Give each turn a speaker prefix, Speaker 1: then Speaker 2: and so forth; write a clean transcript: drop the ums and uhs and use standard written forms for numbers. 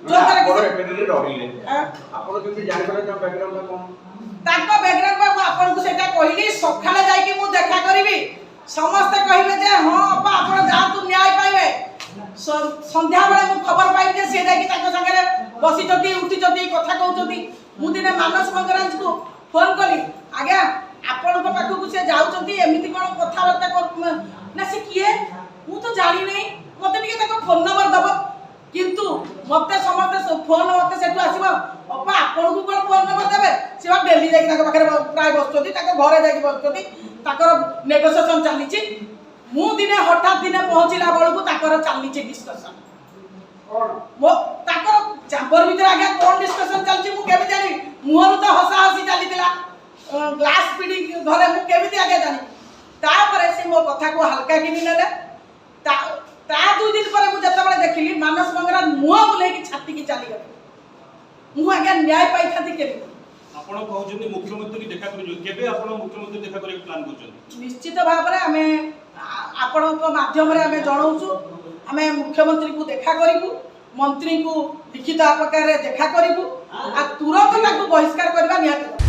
Speaker 1: जो तरह
Speaker 2: बड़ एकेडमी रहिले आपण जति जानि परे का बैकग्राउंड कोन
Speaker 1: ताको बैकग्राउंड बा आपण को सेटा कहली सखाले जाई कि मु देखा करबी समस्त कहबे जे हां अपा आपण जा तू न्याय पाइबे संध्या बेले मु खबर पाइबे जे से जाई कि ताको संगे बसी जति उठी जति कथा कहउछती मु दिने मानस मंगराज को फोन कली आज्ञा आपण को पाखु से जाउछती एमिति कोन कथा वार्ता कर ना से किए मु तो जानि नै मते टिके ताको फोन नंबर दबो किंतु मते समस्त फोन मते सेटु आसीबो अपा आपण को कोन फोन नंबर देबे से डेली जाई ताको पाखरे प्राय बसछती ताको घरे जाई बसछती ताकर नेगोशिएशन चलीची मु दिने हठात दिने पहुंचला बेलू ताकर चलीची डिस्कशन मो ताकर चैम्बर भीतर आगे कोन डिस्कशन चलची मु केबे जानी मुहरु तो हसा हसी चलीतिला ग्लास पीडी घरे मु केबे आगे जानी तापरे से मो कथा को हल्का किनी नेले ता 2 दिन पर मु जत्ता बेले देखिली मानस मंगरा मुह बुले की छाती की चली गले मु आगे न्याय पाई खाती केबे
Speaker 3: आपण कहउछन मुख्यमंत्री देखा करियो केबे आपण मुख्यमंत्री देखा करे प्लान करछन
Speaker 1: निश्चित भाव रे हमें आपण को माध्यम रे हमें जणाउछु हमें मुख्यमंत्री को देखा करिबु मंत्री को लिखित आकार रे देखा करिबु आ तुरंत ताको बहिष्कार करबा निहाती